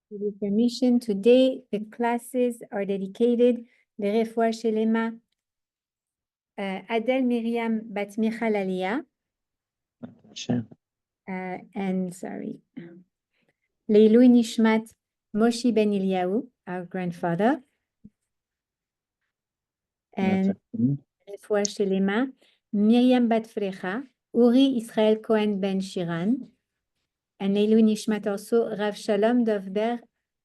With your permission, today the classes are dedicated לרפואה שלמה Adel Miriam Bat Michal Aliyah and sorry Leilui Nishmat Moshi Ben Eliyahu, our grandfather, and רפואה שלמה Miriam Bat Frecha, Uri Israel Cohen Ben Shiran, and Leilui Nishmat also Rav Shalom Dovber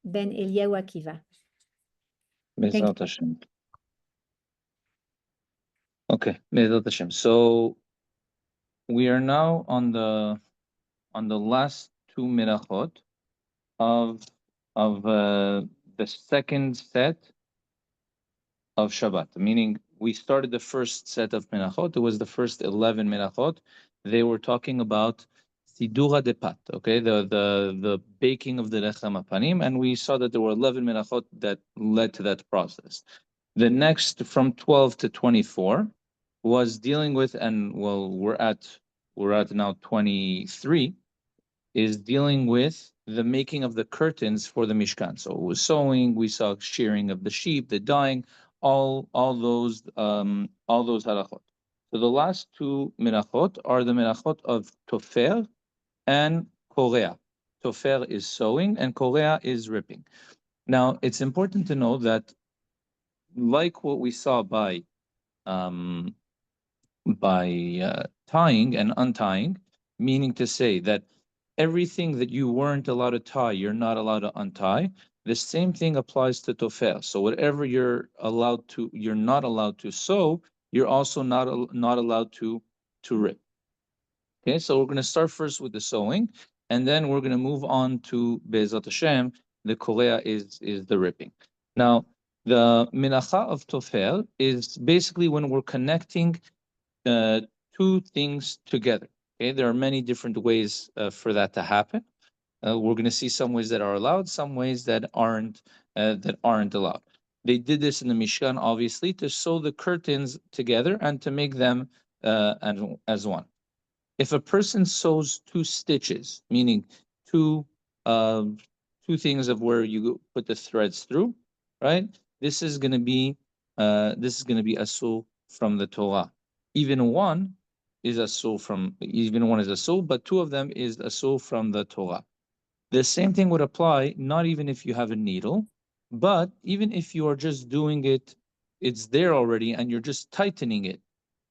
Ben Eliyahu Akiva. Bezrat Hashem. Okay, Bezrat Hashem. So we are now on the last two Menachot of the second set of Shabbat. Meaning, we started the first set of Menachot. It was the first 11 Menachot. They were talking about Sidura de Pat, okay, the baking of the Lechem Apanim, and we saw that there were 11 Menachot that led to that process. The next, from 12 to 24, was dealing with, and well, we're at now 23, is dealing with the making of the curtains for the Mishkan. So it was sewing, we saw shearing of the sheep, the dyeing, all those halachot. So the last two menachot are the menachot of tofer and korea. Tofer is sewing and korea is ripping. Now it's important to know that, like what we saw by tying and untying, meaning to say that everything that you weren't allowed to tie, you're not allowed to untie. The same thing applies to tofer. So whatever you're not allowed to sew, you're also not allowed to rip. Okay, so we're going to start first with the sewing, and then we're going to move on to Be'ezrat Hashem. The korea is the ripping. Now, the minacha of tofer is basically when we're connecting two things together. Okay, there are many different ways for that to happen. We're going to see some ways that are allowed, some ways that aren't allowed. They did this in the Mishkan, obviously, to sew the curtains together and to make them as one. If a person sews two stitches, meaning two things of where you put the threads through, right? This is going to be asul from the Torah. Even one is asul, but two of them is asul from the Torah. The same thing would apply, not even if you have a needle, but even if you are just doing it, it's there already, and you're just tightening it,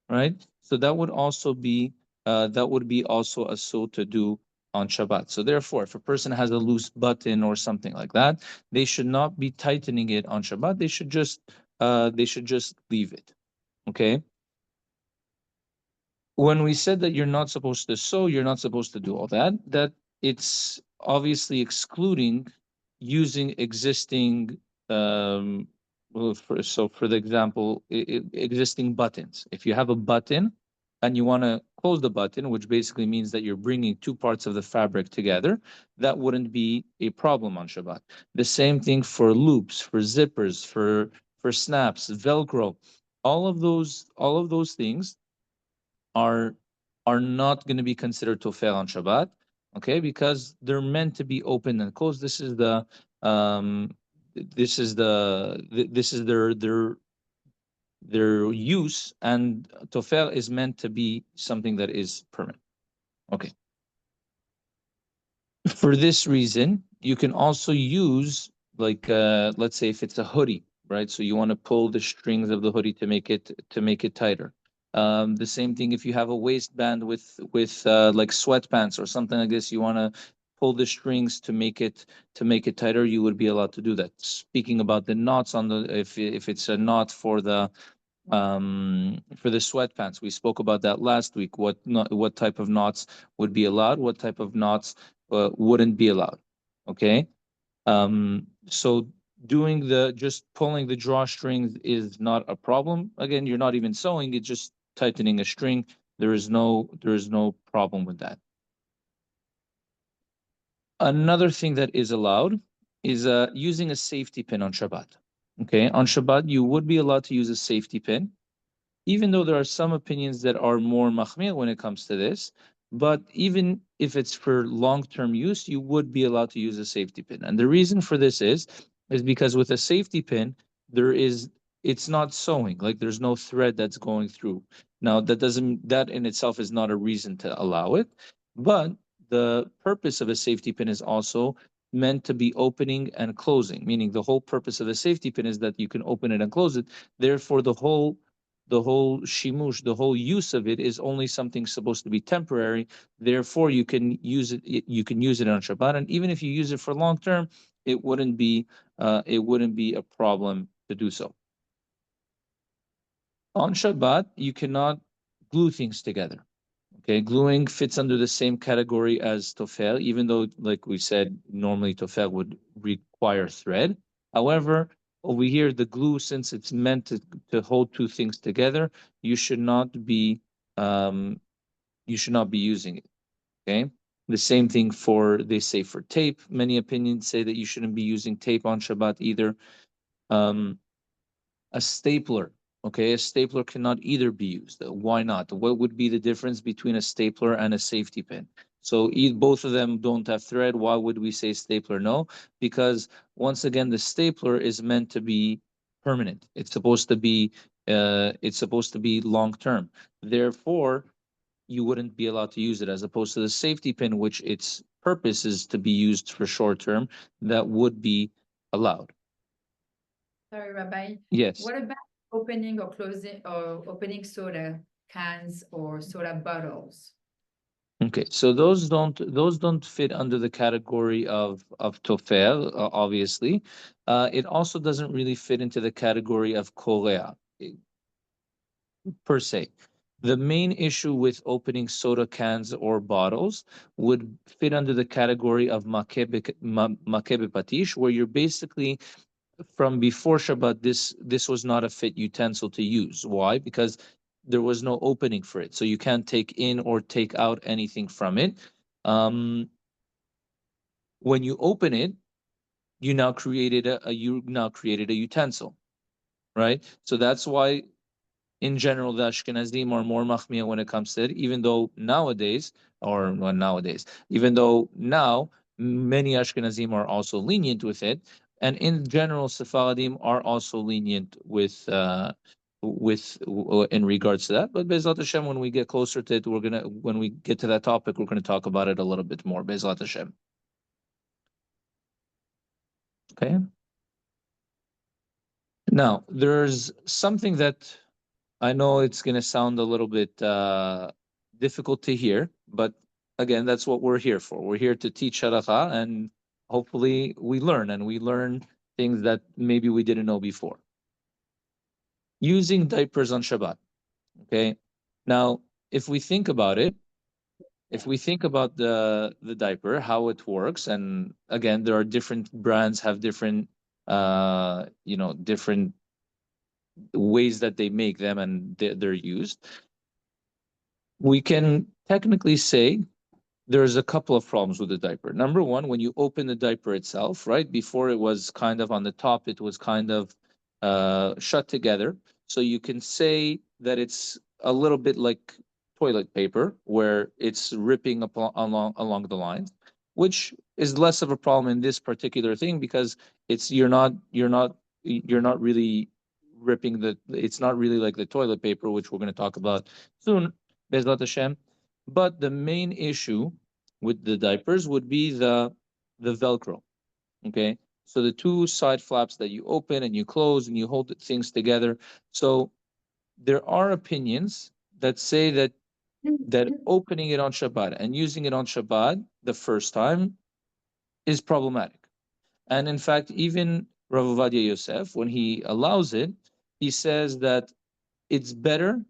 right? So that would also be also asul to do on Shabbat. So therefore, if a person has a loose button or something like that, they should not be tightening it on Shabbat. They should just leave it. Okay. When we said that you're not supposed to sew, you're not supposed to do all that. That it's obviously excluding using existing. For the example, existing buttons. If you have a button and you want to close the button, which basically means that you're bringing two parts of the fabric together, that wouldn't be a problem on Shabbat. The same thing for loops, for zippers, for snaps, Velcro. All of those things are not going to be considered tofer on Shabbat, okay? Because they're meant to be open and closed. This is their use, and tofer is meant to be something that is permanent. Okay. For this reason, you can also use, like, let's say if it's a hoodie, right? So you want to pull the strings of the hoodie to make it tighter. The same thing if you have a waistband with like sweatpants or something like this, you want to pull the strings to make it tighter, you would be allowed to do that. Speaking about the knots on the, if it's a knot for the sweatpants, we spoke about that last week. What type of knots would be allowed, what type of knots wouldn't be allowed. Okay, so doing just pulling the drawstrings is not a problem. Again, you're not even sewing, it's just tightening a string. There is no problem with that. Another thing that is allowed is using a safety pin on Shabbat. Okay, on Shabbat you would be allowed to use a safety pin, even though there are some opinions that are more machmir when it comes to this. But even if it's for long-term use, you would be allowed to use a safety pin. And the reason for this is because with a safety pin, there is it's not sewing, like there's no thread that's going through. Now that in itself is not a reason to allow it, but the purpose of a safety pin is also meant to be opening and closing, meaning the whole purpose of a safety pin is that you can open it and close it. Therefore, the whole shimush, the whole use of it is only something supposed to be temporary. Therefore, you can use it. You can use it on Shabbat, and even if you use it for long term, it wouldn't be a problem to do so. On Shabbat, you cannot glue things together. Okay, gluing fits under the same category as tofel, even though, like we said, normally tofel would require thread. However, over here, the glue, since it's meant to hold two things together, you should not be um, you should not be using it. Okay. The same thing they say for tape. Many opinions say that you shouldn't be using tape on Shabbat either. Um, a stapler. Okay, a stapler cannot either be used. Why not? What would be the difference between a stapler and a safety pin? So both of them don't have thread. Why would we say stapler? No, because once again, the stapler is meant to be permanent. It's supposed to be long term. Therefore, you wouldn't be allowed to use it, as opposed to the safety pin, which its purpose is to be used for short term, that would be allowed. Sorry, Rabbi. Yes. What about opening or closing or opening soda cans or soda bottles? Okay, so those don't fit under the category of tofel, obviously. It also doesn't really fit into the category of korea per se. The main issue with opening soda cans or bottles would fit under the category of makebe patish, where you're basically from before Shabbat, this was not a fit utensil to use. Why? Because there was no opening for it, so you can't take in or take out anything from it. Um, when you open it, you now created a utensil, right? So that's why, in general, the Ashkenazim are more machmir when it comes to it, even though nowadays, or well, nowadays, even though now many Ashkenazim are also lenient with it, and in general, Sephardim are also lenient in regards to that. But Bezat Hashem, when we get closer to it, when we get to that topic, we're gonna talk about it a little bit more. Bezat Hashem. Okay. Now, there's something that I know it's going to sound a little bit difficult to hear, but again, that's what we're here for. We're here to teach halakha, and hopefully we learn things that maybe we didn't know before. Using diapers on Shabbat. Okay. Now, if we think about it, if we think about the diaper, how it works, and again, there are different brands have different different ways that they make them, and they're used. We can technically say there's a couple of problems with the diaper. Number one, when you open the diaper itself, right? Before it was kind of on the top, it was kind of shut together. So you can say that it's a little bit like toilet paper, where it's ripping along the lines, which is less of a problem in this particular thing, because you're not really ripping it's not really like the toilet paper, which we're going to talk about soon, Bezrat Hashem. But the main issue with the diapers would be the Velcro. Okay, so the two side flaps that you open and you close and you hold things together. So there are opinions that say that opening it on Shabbat and using it on Shabbat the first time is problematic. And in fact, even Rav Ovadia Yosef, when he allows it, he says that it's better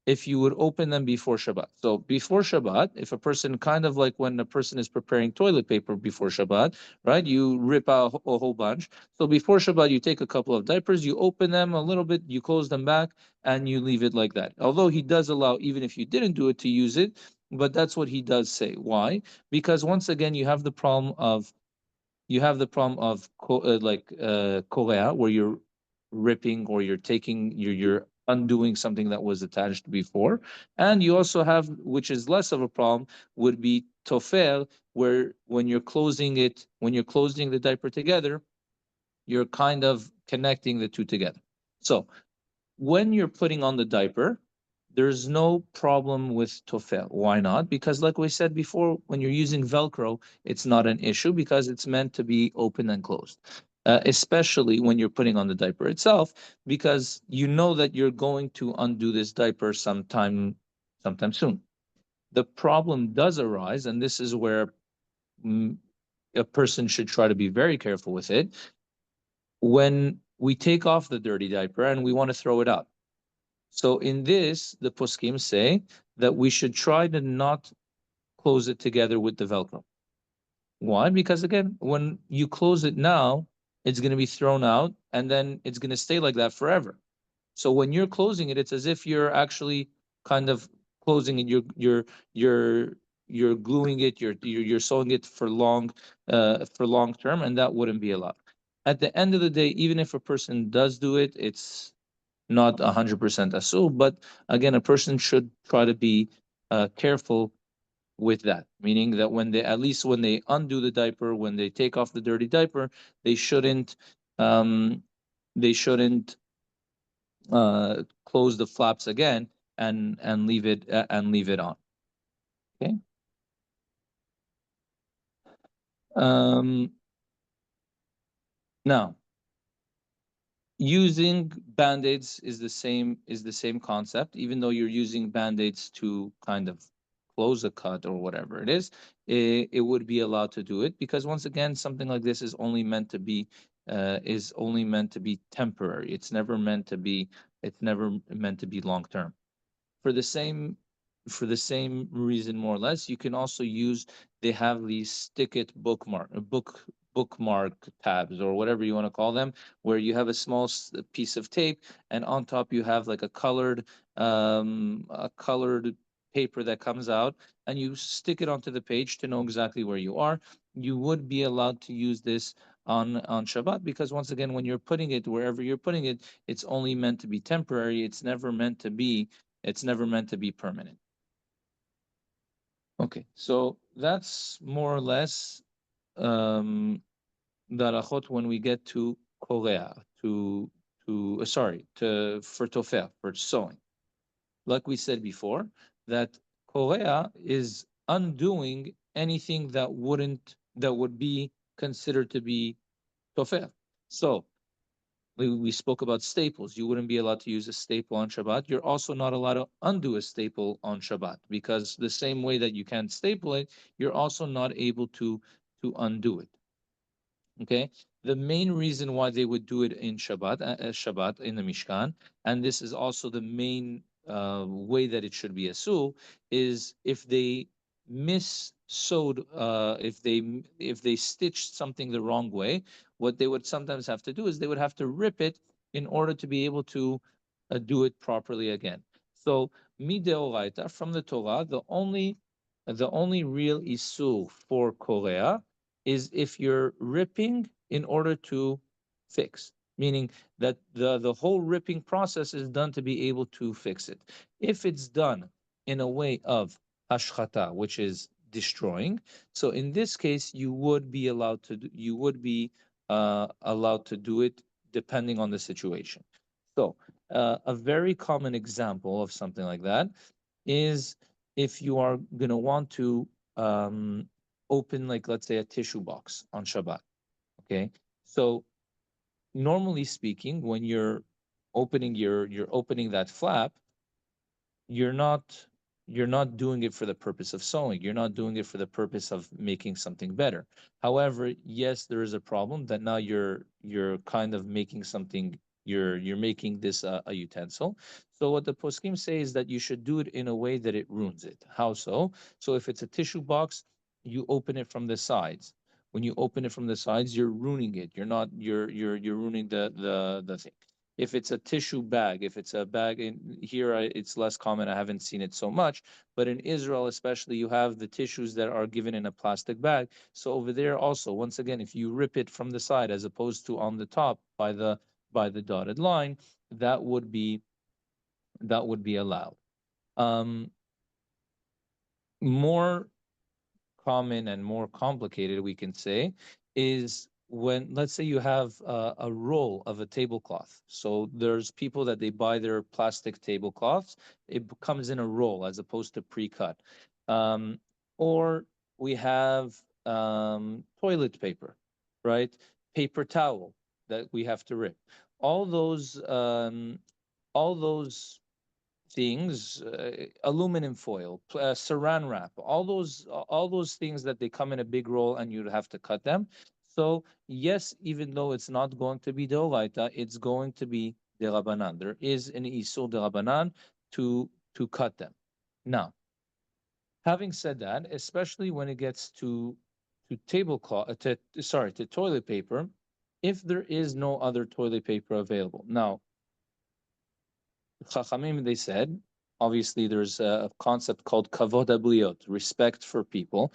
if you would open them before Shabbat. So before Shabbat, if a person, kind of like when a person is preparing toilet paper before Shabbat, right? You rip out a whole bunch. So before Shabbat, you take a couple of diapers, you open them a little bit, you close them back, and you leave it like that. Although he does allow, even if you didn't do it, to use it, but that's what he does say. Why? Because once again, you have the problem of Korea, where you're ripping, or you're taking, you're undoing something that was attached before. And you also have, which is less of a problem, would be tofel, where when you're closing the diaper together, you're kind of connecting the two together. So when you're putting on the diaper, there's no problem with tofel. Why not? Because like we said before, when you're using Velcro, it's not an issue because it's meant to be open and closed. Especially when you're putting on the diaper itself, because you know that you're going to undo this diaper sometime soon. The problem does arise, and this is where a person should try to be very careful with it. When we take off the dirty diaper and we want to throw it out. So in this, the poskim say that we should try to not close it together with the Velcro. Why? Because again, when you close it now, it's going to be thrown out and then it's going to stay like that forever. So when you're closing it, it's as if you're actually kind of closing it. You're gluing it. You're sewing it for long term, and that wouldn't be allowed. At the end of the day, even if a person does do it, it's not 100% asul. But again, a person should try to be careful with that, meaning that at least when they undo the diaper, when they take off the dirty diaper, they shouldn't um, close the flaps again and leave it on. Okay. Now, using band-aids is the same concept, even though you're using band-aids to kind of close a cut or whatever it is, it would be allowed to do it, because once again, something like this is only meant to be temporary. It's never meant to be long term. For the same reason, more or less, you can also use, they have these stick it bookmark tabs, or whatever you want to call them, where you have a small piece of tape, and on top you have like a colored paper that comes out, and you stick it onto the page to know exactly where you are. You would be allowed to use this on Shabbat, because once again, when you're putting it wherever you're putting it, it's only meant to be temporary. It's never meant to be permanent. Okay, so that's more or less the halachot when we get to korea, for tofel, for sewing. Like we said before, that korea is undoing anything that would be considered to be tofel. So we spoke about staples. You wouldn't be allowed to use a staple on Shabbat. You're also not allowed to undo a staple on Shabbat, because the same way that you can't staple it, you're also not able to undo it. Okay, the main reason why they would do it in Shabbat in the Mishkan, and this is also the main way that it should be asul, is if they sewed, if they stitched something the wrong way, what they would sometimes have to do is they would have to rip it in order to be able to do it properly again. So mideoraita, from the Torah, the only real isul for Korea is if you're ripping in order to fix, meaning that the whole ripping process is done to be able to fix it. If it's done in a way of hashchata, which is destroying, so in this case you would be allowed to do it depending on the situation. So a very common example of something like that is if you are going to want to open, like, let's say, a tissue box on Shabbat. Okay, so normally speaking, when you're opening that flap, you're not doing it for the purpose of sewing. You're not doing it for the purpose of making something better. However, yes, there is a problem that now you're kind of making something. You're making this a utensil. So what the poskim say is that you should do it in a way that it ruins it. How so? So if it's a tissue box, you open it from the sides. When you open it from the sides, you're ruining it. You're ruining the thing. If it's a tissue bag, if it's a bag in here, it's less common. I haven't seen it so much, but in Israel, especially, you have the tissues that are given in a plastic bag. So over there also, once again, if you rip it from the side as opposed to on the top by the dotted line, that would be that would be allowed. More common and more complicated, we can say, is when, let's say, you have a roll of a tablecloth. So there's people that they buy their plastic tablecloths. It comes in a roll as opposed to pre-cut. Or we have toilet paper, right? Paper towel that we have to rip. All those things, aluminum foil, saran wrap, all those things that they come in a big roll and you have to cut them. So yes, even though it's not going to be deoraita, it's going to be derabanan. There is an isur derabanan to cut them. Now, having said that, especially when it gets to tablecloth, to toilet paper, if there is no other toilet paper available. Now, Chachamim, they said, obviously there's a concept called kavod habliot, respect for people.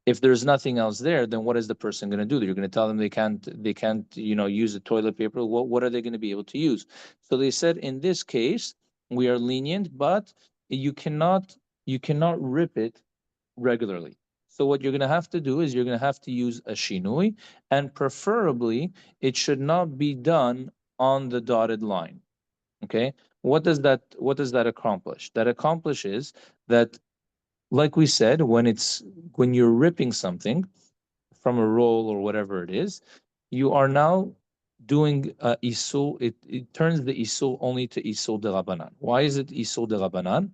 If there's nothing else there, then what is the person going to do? You're going to tell them they can't, use the toilet paper. What are they going to be able to use? So they said, in this case, we are lenient, but you cannot rip it regularly. So what you're going to have to do is you're going to have to use a shinui, and preferably it should not be done on the dotted line. Okay, what does that accomplish? That accomplishes that, like we said, when you're ripping something from a roll or whatever it is, you are now doing isul. It turns the isul only to isul de rabanan. Why is it isul de rabanan?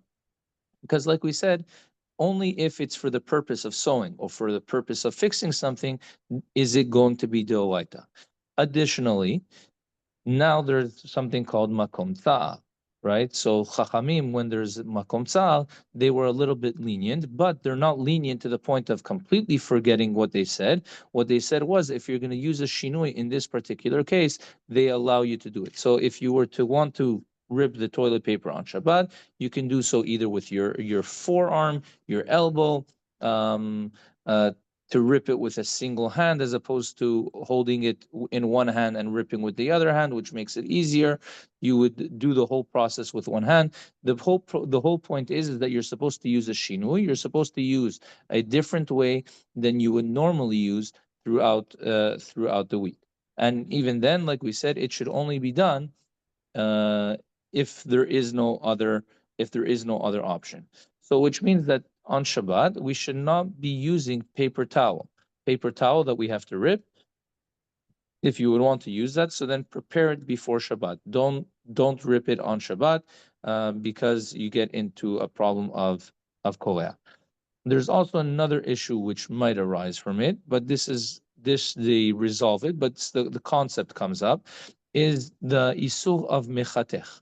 Because, like we said, only if it's for the purpose of sewing or for the purpose of fixing something is it going to be deoraita. Additionally, now there's something called makom tza'al, right? So Chachamim, when there's makom tza'al, they were a little bit lenient, but they're not lenient to the point of completely forgetting what they said. What they said was, if you're going to use a shinui in this particular case, they allow you to do it. So if you were to want to rip the toilet paper on Shabbat, you can do so either with your forearm, your elbow, um, uh, to rip it with a single hand as opposed to holding it in one hand and ripping with the other hand, which makes it easier. You would do the whole process with one hand. The whole point is that you're supposed to use a shinui. You're supposed to use a different way than you would normally use throughout the week. And even then, like we said, it should only be done if there is no other option. So which means that on Shabbat we should not be using paper towel that we have to rip. If you would want to use that, so then prepare it before Shabbat. Don't rip it on Shabbat because you get into a problem of korea. There's also another issue which might arise from it, but they resolve it, but the concept comes up, is the isur of mechatech.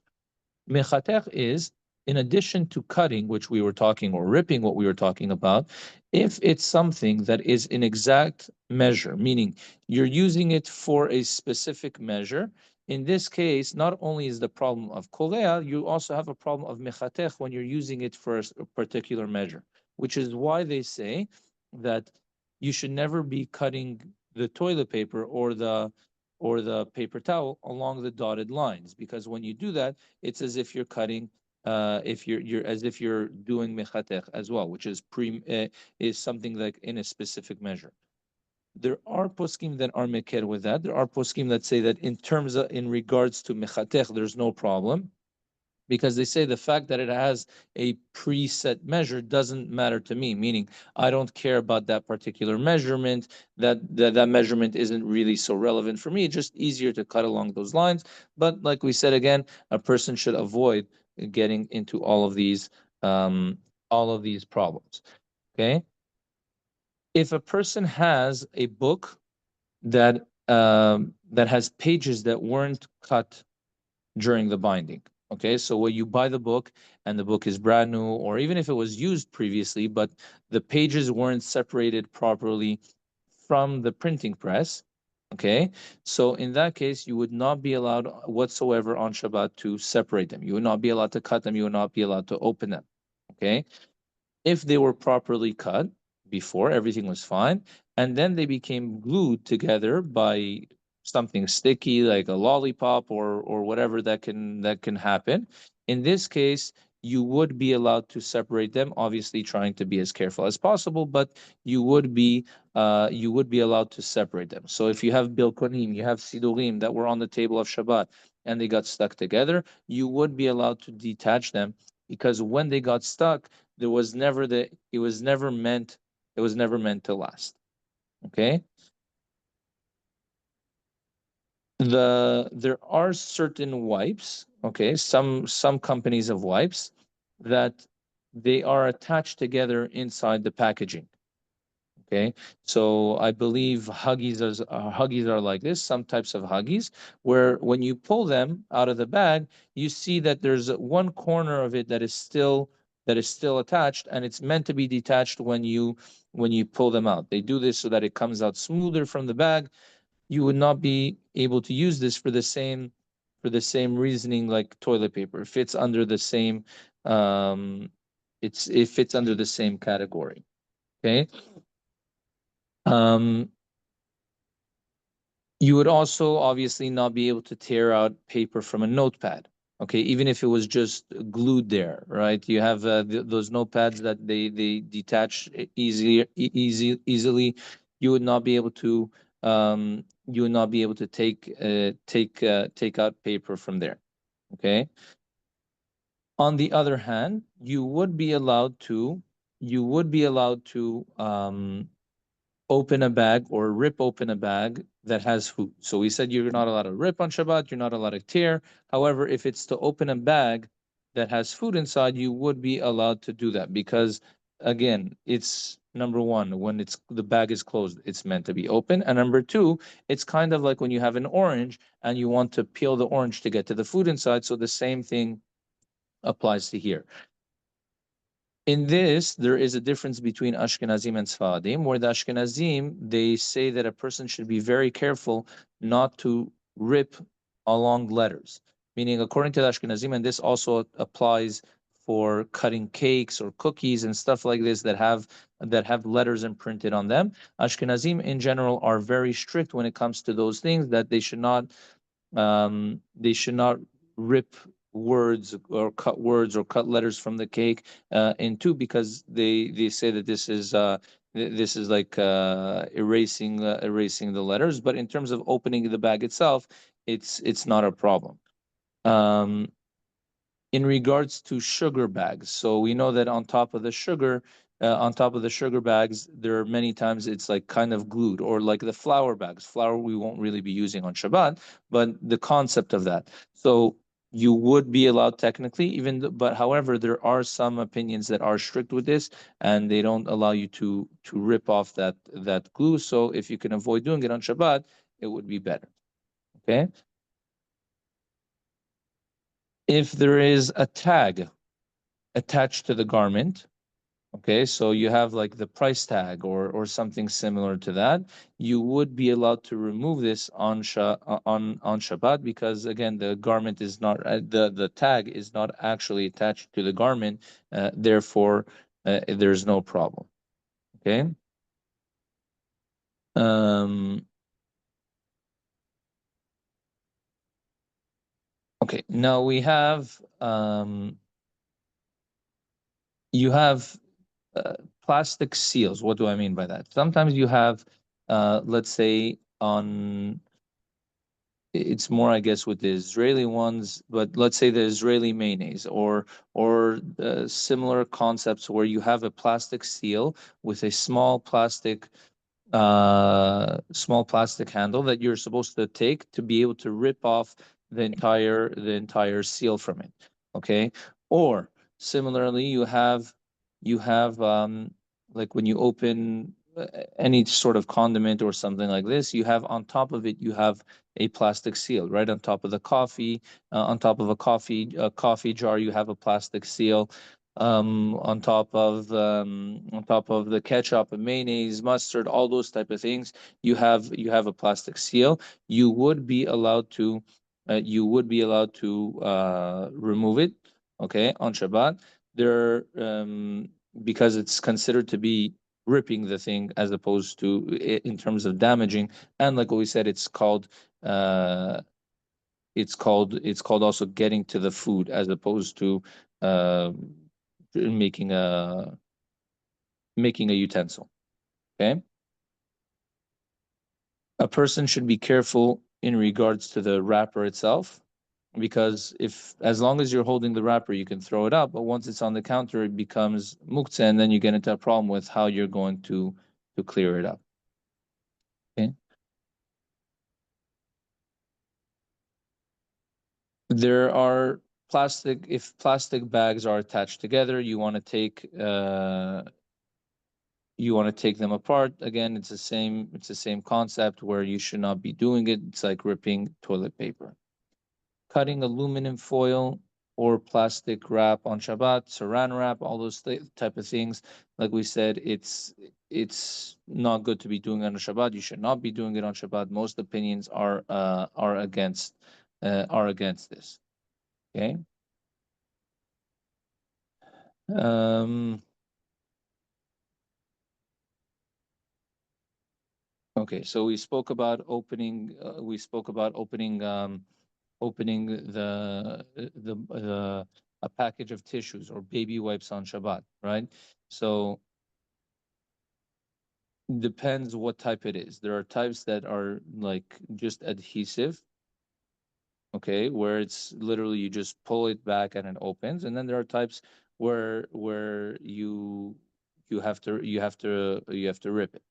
Mechatech is, in addition to cutting, which we were talking, or ripping, what we were talking about, if it's something that is in exact measure, meaning you're using it for a specific measure. In this case, not only is the problem of kolea, you also have a problem of mechatech when you're using it for a particular measure, which is why they say that you should never be cutting the toilet paper or the paper towel along the dotted lines, because when you do that, it's as if you're cutting, if you're as if you're doing mechatech as well, which is is something like in a specific measure. There are poskim that are meker with that. There are poskim that say that in regards to mechatech, there's no problem, because they say the fact that it has a preset measure doesn't matter to me, meaning I don't care about that particular measurement, that measurement isn't really so relevant for me. It's just easier to cut along those lines. But like we said again, a person should avoid getting into all of these problems. Okay? If a person has a book that has pages that weren't cut during the binding. Okay, so when you buy the book and the book is brand new, or even if it was used previously, but the pages weren't separated properly from the printing press, okay, so in that case, you would not be allowed whatsoever on Shabbat to separate them. You would not be allowed to cut them. You would not be allowed to open them, okay? If they were properly cut before, everything was fine, and then they became glued together by something sticky like a lollipop or whatever that can happen, In this case, you would be allowed to separate them, obviously trying to be as careful as possible, but you would be allowed to separate them. So if you have bilkonim, you have sidurim that were on the table of Shabbat and they got stuck together, you would be allowed to detach them, because when they got stuck, it was never meant to last. Okay? There are certain wipes, okay, some companies of wipes that they are attached together inside the packaging. Okay, so I believe Huggies are like this, some types of Huggies, where when you pull them out of the bag, you see that there's one corner of it that is still attached, and it's meant to be detached when you pull them out. They do this so that it comes out smoother from the bag. You would not be able to use this for the same reasoning like toilet paper. It fits under the same it fits under the same category. Okay. You would also obviously not be able to tear out paper from a notepad. Okay, even if it was just glued there, right? You have those notepads that they detach easily. You would not be able to take out paper from there. Okay. On the other hand, you would be allowed to open a bag or rip open a bag that has food. So we said you're not allowed to rip on Shabbat, you're not allowed to tear. However, if it's to open a bag that has food inside, you would be allowed to do that, because again, it's number one, when the bag is closed, it's meant to be open. And number two, it's kind of like when you have an orange and you want to peel the orange to get to the food inside. So the same thing applies to here. In this, there is a difference between Ashkenazim and Sfaradim, where the Ashkenazim, they say that a person should be very careful not to rip along letters. Meaning, according to the Ashkenazim, and this also applies for cutting cakes or cookies and stuff like this that have letters imprinted on them. Ashkenazim in general are very strict when it comes to those things, that they should not rip words or cut letters from the cake in two, because they say that this is like erasing the letters. But in terms of opening the bag itself, it's not a problem. In regards to sugar bags, so we know that on top of the sugar bags, there are many times it's like kind of glued, or like the flour bags. Flour we won't really be using on Shabbat, but the concept of that. So you would be allowed technically, but however, there are some opinions that are strict with this, and they don't allow you to rip off that glue. So if you can avoid doing it on Shabbat, it would be better. Okay. If there is a tag attached to the garment, okay, so you have like the price tag or something similar to that, you would be allowed to remove this on Shabbat, because again, the garment is not the tag is not actually attached to the garment, therefore there's no problem. Okay. Okay, now we have you have plastic seals. What do I mean by that? Sometimes you have, let's say it's more, I guess, with the Israeli ones, but let's say the Israeli mayonnaise or similar concepts where you have a plastic seal with a small plastic handle that you're supposed to take to be able to rip off the entire seal from it. Okay. Or similarly, you have like when you open any sort of condiment or something like this, you have on top of it, you have a plastic seal. Right on top of the coffee, on top of a coffee jar, you have a plastic seal. On top of the ketchup and mayonnaise, mustard, all those type of things, you have a plastic seal. You would be allowed to remove it, okay, on Shabbat. Because it's considered to be ripping the thing as opposed to in terms of damaging, and like what we said, it's called it's called also getting to the food as opposed to making a utensil. Okay. A person should be careful in regards to the wrapper itself, because as long as you're holding the wrapper, you can throw it up, but once it's on the counter, it becomes muktzeh, and then you get into a problem with how you're going to clear it up. Okay. There are if plastic bags are attached together, you want to take them apart. Again, it's the same concept where you should not be doing it. It's like ripping toilet paper. Cutting aluminum foil or plastic wrap on Shabbat, saran wrap, all those type of things. Like we said, it's not good to be doing it on Shabbat. You should not be doing it on Shabbat. Most opinions are against this. Okay. Okay, so we spoke about opening. Opening a package of tissues or baby wipes on Shabbat, right? So depends what type it is. There are types that are like just adhesive, okay, where it's literally you just pull it back and it opens, and then there are types where you have to rip it.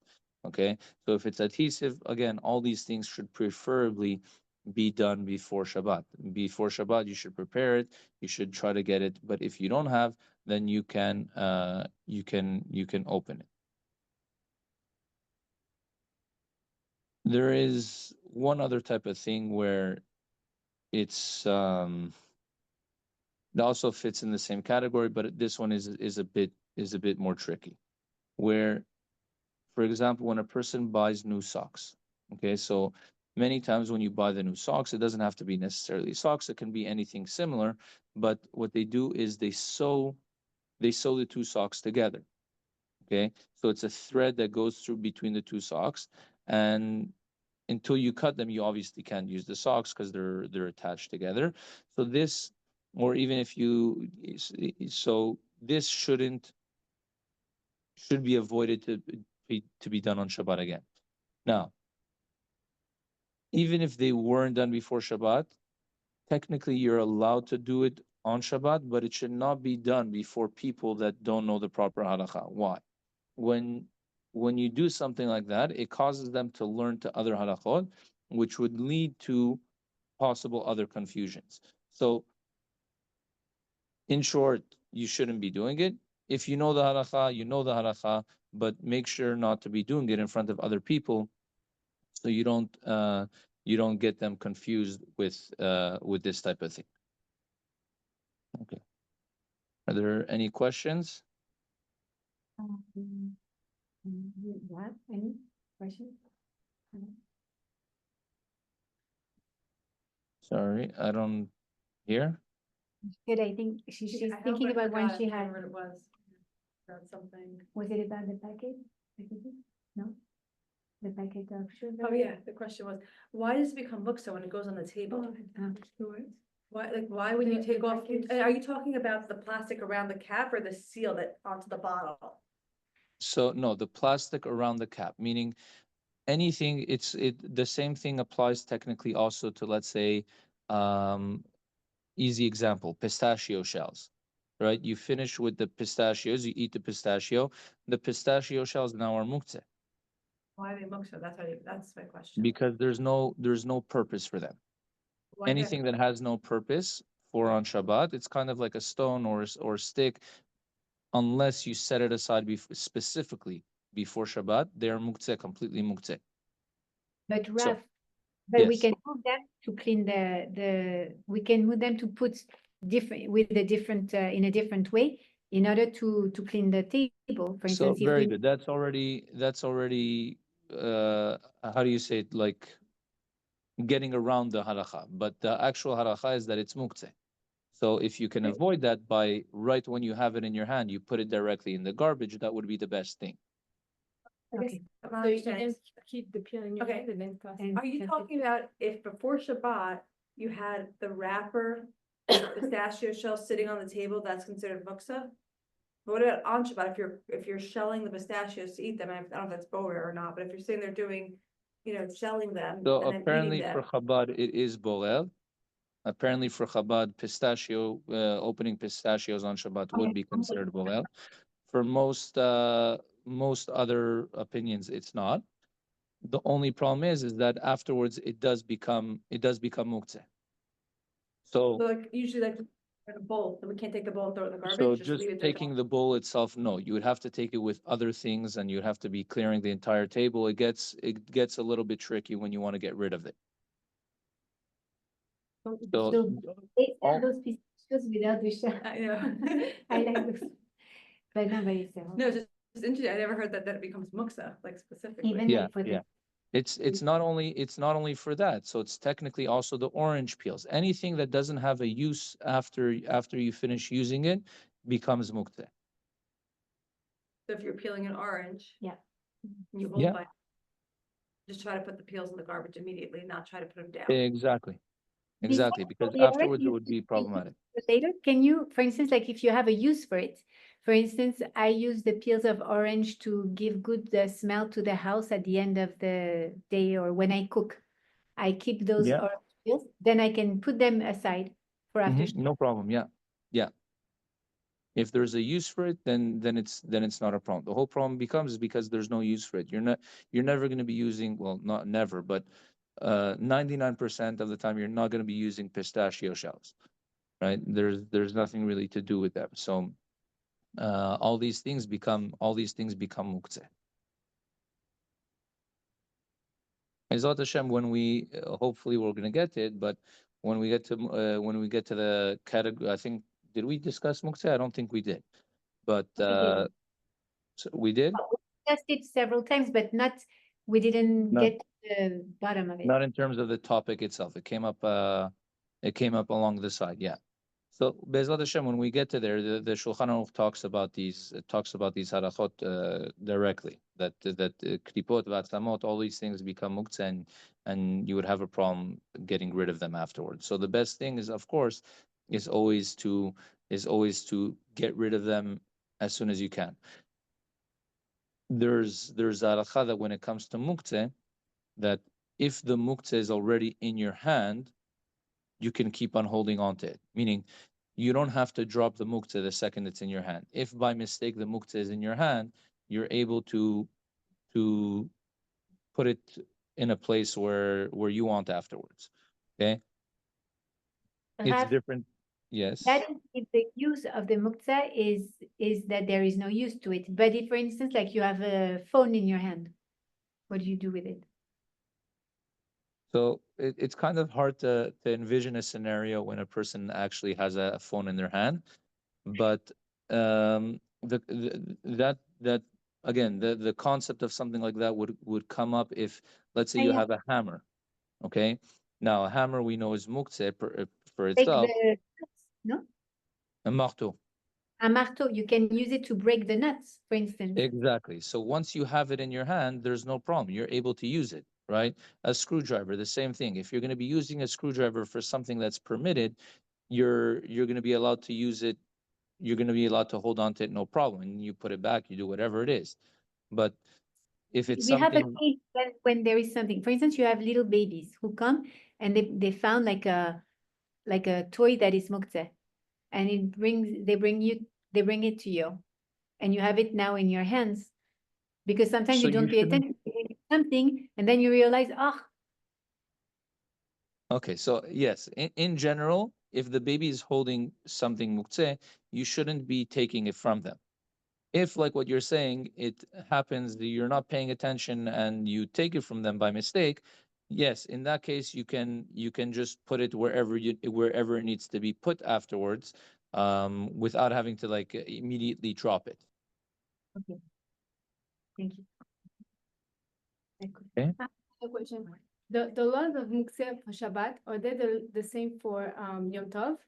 Okay, so if it's adhesive, again, all these things should preferably be done before Shabbat. Before Shabbat, you should prepare it. You should try to get it. But if you don't have, then you can open it. There is one other type of thing where it's it also fits in the same category, but this one is a bit more tricky. Where, for example, when a person buys new socks, okay, so many times when you buy the new socks, it doesn't have to be necessarily socks, it can be anything similar, but what they do is they sew the two socks together. Okay, so it's a thread that goes through between the two socks, and until you cut them, you obviously can't use the socks because they're attached together. So this, or even if you, so this should be avoided to be done on Shabbat again. Now, even if they weren't done before Shabbat, technically you're allowed to do it on Shabbat, but it should not be done before people that don't know the proper halakha. Why? When you do something like that, it causes them to learn to other halakhot, which would lead to possible other confusions. So, in short, you shouldn't be doing it. If you know the halakha, you know the halakha, but make sure not to be doing it in front of other people, so you don't get them confused with this type of thing. Okay. Are there any questions? What? Any questions? Sorry, I don't hear. Good, I think she's thinking about when she had. What it was. About something. Was it about the package? No? The package of sugar? Oh, yeah, the question was, why does it become muktzah when it goes on the table? Why when you take off, are you talking about the plastic around the cap or the seal that onto the bottle? So no, the plastic around the cap, meaning anything, the same thing applies technically also to, let's say, easy example, pistachio shells, right? You finish with the pistachios, you eat the pistachio shells now are muktzeh. Why are they muktzah? That's my question. Because there's no purpose for them. Why Anything that has no purpose for on Shabbat, it's kind of like a stone or stick, unless you set it aside specifically before Shabbat, they are muktzeh, completely muktzeh. But So, Raf, but we yes. can move them to clean we can move them to put in a different way in order to clean the table. For So instance, if very we, good. That's already how do you say it, like getting around the halakha, but the actual halakha is that it's muktzeh. So if you can avoid that by right when you have it in your hand, you put it directly in the garbage, that would be the best thing. Okay. So you can keep the peel in your hand and then toss it. Are you talking about if before Shabbat, you had the wrapper, pistachio shell sitting on the table, that's considered muksa? But what about on Shabbat, if you're shelling the pistachios to eat them, I don't know if that's borer or not, but if you're sitting there doing, shelling them So and then eating apparently for them. Chabad, it is bolel. Apparently for Chabad, opening pistachios on Shabbat would be considered bolel. For most other opinions, it's not. The only problem is that afterwards it does become muktzeh. So So like, usually like, in a bowl, and we can't take the bowl and throw it in the garbage. so just just leave it there. taking the bowl itself, no, you would have to take it with other things, and you'd have to be clearing the entire table. It gets a little bit tricky when you want to get rid of it. So So they all- sell those pistachios without the shell. I know. I like those. But nobody sells. No, it's interesting, I never heard that it becomes muksa, like specifically. Even yeah, like for yeah. the It's not only for that. So it's technically also the orange peels. Anything that doesn't have a use after you finish using it becomes muktzeh. So if you're peeling an orange. Yeah. and you hold Yeah. by. Just try to put the peels in the garbage immediately, not try to put them down. Exactly. Exactly. Because the orange, afterwards it you would be just problematic. later, can you, for instance, like if you have a use for it, for instance, I use the peels of orange to give good smell to the house at the end of the day or when I cook. I keep those Yeah. orange peels, then I can put them aside for after. No problem. Yeah. Yeah. If there's a use for it, then it's not a problem. The whole problem becomes because there's no use for it. You're never going to be using, well, not never, but 99% of the time you're not going to be using pistachio shells, right? There's nothing really to do with them. So all these things become muktzeh. Ezrat Hashem, when we hopefully we're going to get it, but when we get to the category, I think, did we discuss muktzeh? I don't think we did, but so we did. We discussed it several times, but we didn't No. get to the bottom of it. Not in terms of the topic itself. It came up along the side. Yeah. So Be'ezrat Hashem, when we get to there, the Shulchan Aruch talks about these halachot directly. That klipot, v'atzamot, all these things become muktzeh, and you would have a problem getting rid of them afterwards. So the best thing is, of course, is always to get rid of them as soon as you can. There's halacha that when it comes to muktzeh, that if the muktzeh is already in your hand, you can keep on holding on to it. Meaning, you don't have to drop the muktzeh the second it's in your hand. If by mistake the muktzeh is in your hand, you're able to put it in a place where you want afterwards. Okay? It's Rav, different. Yes. that is if the use of the muktzah is that there is no use to it. But if, for instance, like you have a phone in your hand, what do you do with it? So it's kind of hard to envision a scenario when a person actually has a phone in their hand, but that again, the concept of something like that would come up if, let's say, you have a hammer. Okay, now a hammer we know is muktzeh for Break itself. the nuts, no? A marteau. A marteau, you can use it to break the nuts, for instance. Exactly. So once you have it in your hand, there's no problem. You're able to use it, right? A screwdriver, the same thing. If you're going to be using a screwdriver for something that's permitted, you're going to be allowed to use it. You're going to be allowed to hold on to it, no problem. And you put it back, you do whatever it is. But if it's We have a something, case when there is something. For instance, you have little babies who come and they found like a toy that is muktzeh, and they bring it to you, and you have it now in your hands, because sometimes So you don't you pay shouldn't- attention to something, and then you realize, oh, okay, so yes, in general, if the baby is holding something muktzeh, you shouldn't be taking it from them. If, like what you're saying, it happens that you're not paying attention and you take it from them by mistake, yes, in that case you can just put it wherever it needs to be put afterwards, without having to like immediately drop it. okay, thank you. Okay. A question. The laws of Muktzeh for Shabbat, are they the same for Yom Tov?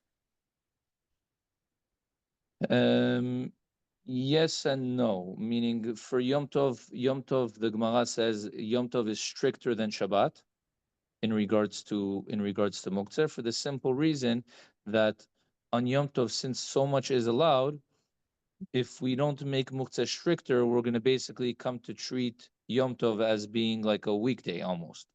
Yes and no. Meaning for Yom Tov, the Gemara says Yom Tov is stricter than Shabbat in regards to muktzeh, for the simple reason that on Yom Tov, since so much is allowed, if we don't make muktzeh stricter, we're going to basically come to treat Yom Tov as being like a weekday almost.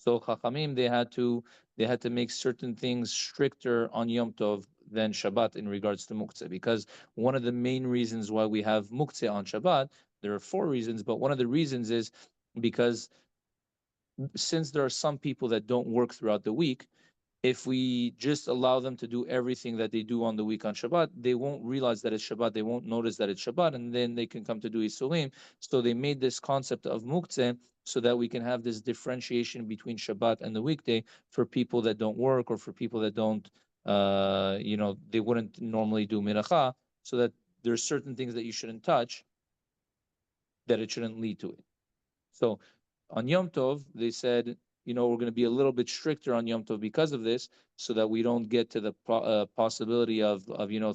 So Chachamim, they had to make certain things stricter on Yom Tov than Shabbat in regards to muktzeh, because one of the main reasons why we have muktzeh on Shabbat, there are 4 reasons, but one of the reasons is because since there are some people that don't work throughout the week, if we just allow them to do everything that they do on the week on Shabbat, they won't realize that it's Shabbat, they won't notice that it's Shabbat, and then they can come to do Isurim. So they made this concept of muktzeh so that we can have this differentiation between Shabbat and the weekday for people that don't work or for people that don't, they wouldn't normally do miracha, so that there's certain things that you shouldn't touch, that it shouldn't lead to it. So on Yom Tov, they said, we're going to be a little bit stricter on Yom Tov because of this, so that we don't get to the possibility of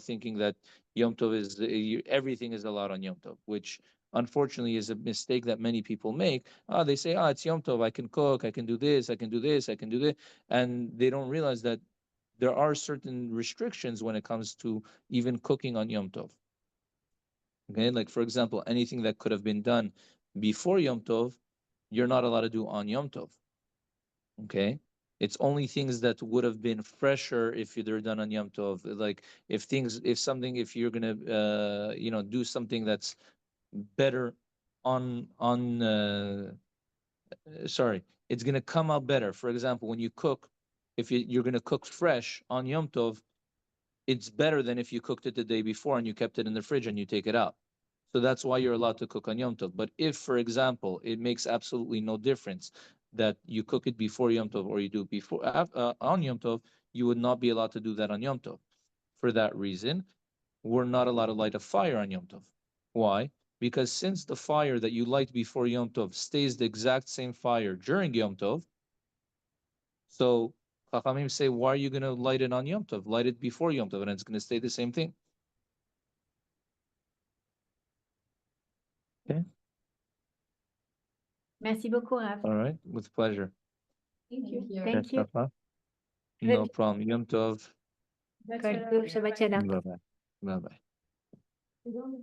thinking that Yom Tov is everything is allowed on Yom Tov, which unfortunately is a mistake that many people make. They say, it's Yom Tov, I can cook, I can do this, I can do this, I can do this, and they don't realize that there are certain restrictions when it comes to even cooking on Yom Tov. Okay, like for example, anything that could have been done before Yom Tov, you're not allowed to do on Yom Tov. Okay, it's only things that would have been fresher if they're done on Yom Tov. Like if you're gonna do something that's better it's gonna come out better. For example, when you cook, if you're gonna cook fresh on Yom Tov, it's better than if you cooked it the day before and you kept it in the fridge and you take it out. So that's why you're allowed to cook on Yom Tov. But if, for example, it makes absolutely no difference that you cook it before Yom Tov or you do it before on Yom Tov, you would not be allowed to do that on Yom Tov. For that reason, we're not allowed to light a fire on Yom Tov. Why? Because since the fire that you light before Yom Tov stays the exact same fire during Yom Tov, so Chachamim say, why are you going to light it on Yom Tov? Light it before Yom Tov, and it's going to stay the same thing. Okay. Merci beaucoup, Rav. All right, with pleasure. Thank you. Thank you. No problem. Yom Tov. Kol Tov, Shabbat Shalom. Bye bye. Bye bye. You don't